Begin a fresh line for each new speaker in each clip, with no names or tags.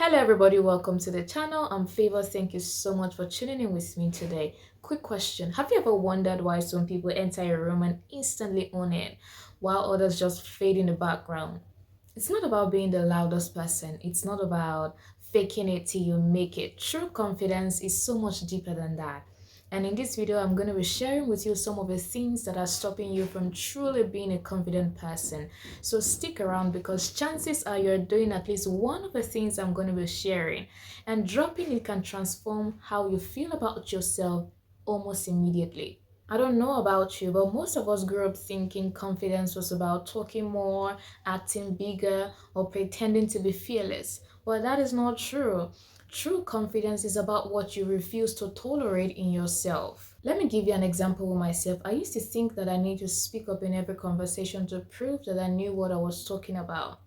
Hello everybody, welcome to the channel. I'm Favor. Thank you so much for tuning in with me today. Quick question. Have you ever wondered why some people enter a room and instantly own it while others just fade in the background? It's not about being the loudest person. It's not about faking it till you make it. True confidence is so much deeper than that. And in this video, I'm going to be sharing with you some of the things that are stopping you from truly being a confident person. So stick around because chances are you're doing at least one of the things I'm going to be sharing. And dropping it can transform how you feel about yourself almost immediately. I don't know about you, but most of us grew up thinking confidence was about talking more, acting bigger, or pretending to be fearless. But that is not true. True confidence is about what you refuse to tolerate in yourself. Let me give you an example with myself. I used to think that I need to speak up in every conversation to prove that I knew what I was talking about.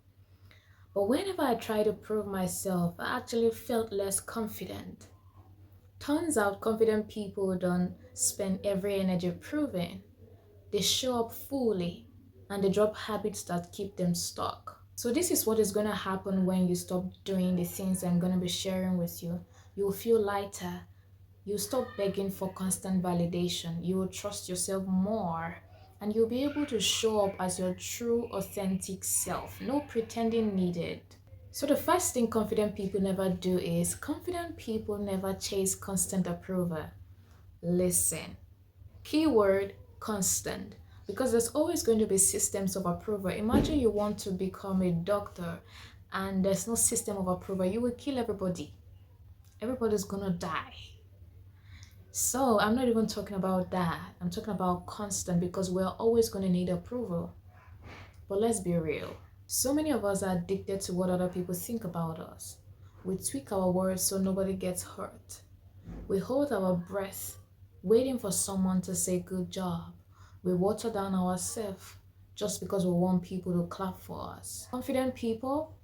But whenever I tried to prove myself, I actually felt less confident. Turns out confident people don't spend every energy proving. They show up fully and they drop habits that keep them stuck. So this is what is going to happen when you stop doing the things I'm going to be sharing with you. You'll feel lighter. You'll stop begging for constant validation. You will trust yourself more. And you'll be able to show up as your true, authentic self. No pretending needed. So the first thing confident people never do is confident people never chase constant approval. Listen. Keyword constant, because there's always going to be systems of approval. Imagine you want to become a doctor and there's no system of approval. You will kill everybody. Everybody's gonna die. So I'm not even talking about that. I'm talking about constant because we're always going to need approval. But let's be real. So many of us are addicted to what other people think about us. We tweak our words so nobody gets hurt. We hold our breath, waiting for someone to say good job. We water down ourselves just because we want people to clap for us. Confident people,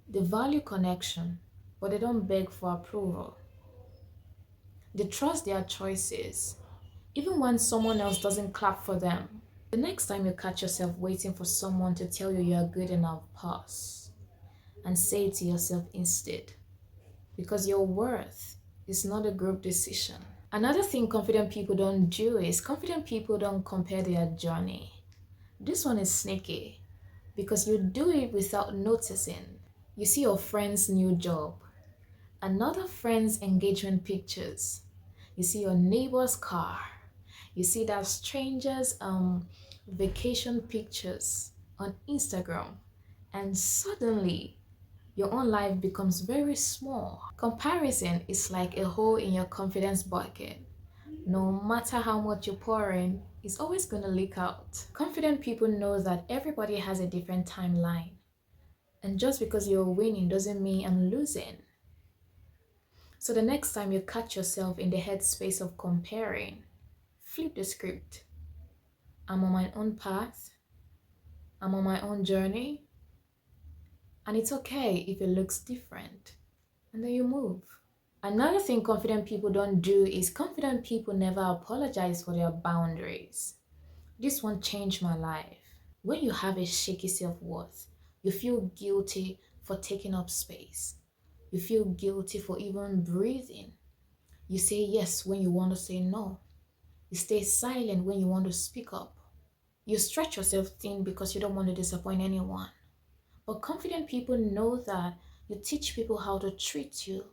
they value connection, but they don't beg for approval. They trust their choices, even when someone else doesn't clap for them. The next time you catch yourself waiting for someone to tell you you're good enough, pause and say it to yourself instead. Because your worth is not a group decision. Another thing confident people don't do is confident people don't compare their journey. This one is sneaky because you do it without noticing. You see your friend's new job, another friend's engagement pictures. You see your neighbor's car. You see that stranger's vacation pictures on Instagram. And suddenly your own life becomes very small. Comparison is like a hole in your confidence bucket. No matter how much you pour in, it's always going to leak out. Confident people know that everybody has a different timeline. And just because you're winning doesn't mean I'm losing. So the next time you catch yourself in the headspace of comparing, flip the script. I'm on my own path. I'm on my own journey. And it's okay if it looks different. And then you move. Another thing confident people don't do is confident people never apologize for their boundaries. This one changed my life. When you have a shaky self-worth, you feel guilty for taking up space. You feel guilty for even breathing. You say yes when you want to say no. You stay silent when you want to speak up. You stretch yourself thin because you don't want to disappoint anyone. But confident people know that you teach people how to treat you,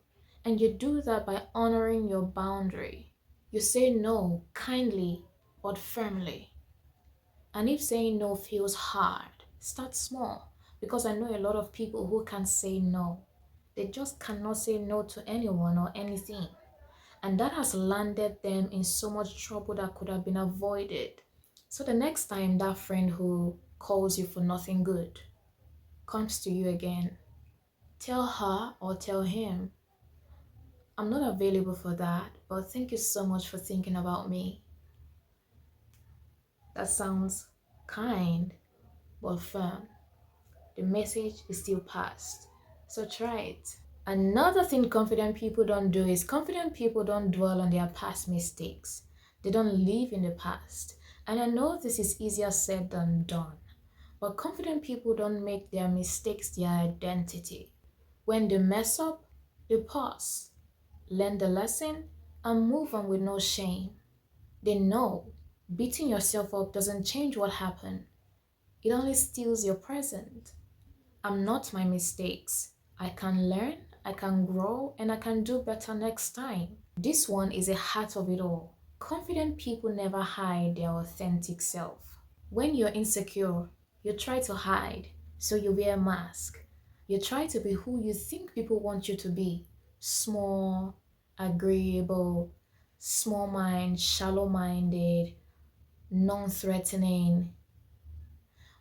and you do that by honoring your boundary. You say no kindly but firmly. And if saying no feels hard, start small, because I know a lot of people who can't say no. They just cannot say no to anyone or anything. And that has landed them in so much trouble that could have been avoided. So the next time that friend who calls you for nothing good comes to you again, tell her or tell him, I'm not available for that, but thank you so much for thinking about me. That sounds kind, but firm. The message is still passed. So try it. Another thing confident people don't do is confident people don't dwell on their past mistakes. They don't live in the past. And I know this is easier said than done. But confident people don't make their mistakes their identity. When they mess up, they pause, learn the lesson, and move on with no shame. They know beating yourself up doesn't change what happened, it only steals your present. I'm not my mistakes. I can learn, I can grow, and I can do better next time. This one is a heart of it all. Confident people never hide their authentic self. When you're insecure, you try to hide, so you wear a mask. You try to be who you think people want you to be. Small, agreeable, small mind, shallow minded, non threatening.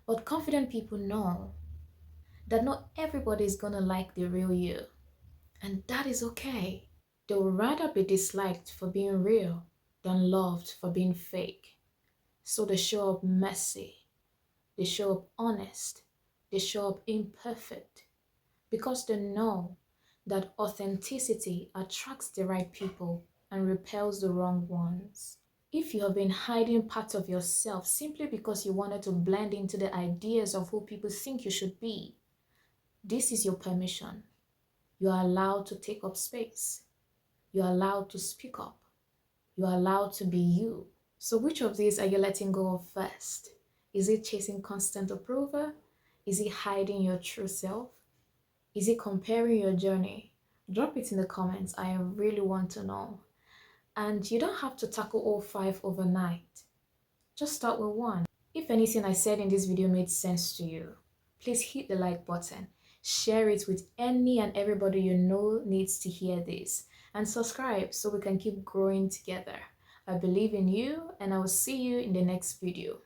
But confident people know that not everybody is gonna like the real you, and that is okay. They would rather be disliked for being real than loved for being fake. So they show up messy, they show up honest, they show up imperfect because they know that authenticity attracts the right people and repels the wrong ones. If you have been hiding parts of yourself simply because you wanted to blend into the ideas of who people think you should be, this is your permission. You are allowed to take up space. You are allowed to speak up. You are allowed to be you. So which of these are you letting go of first? Is it chasing constant approval? Is it hiding your true self? Is it comparing your journey? Drop it in the comments. I really want to know. And you don't have to tackle all five overnight. Just start with one. If anything I said in this video made sense to you, please hit the like button. Share it with any and everybody you know needs to hear this. And subscribe so we can keep growing together. I believe in you and I will see you in the next video.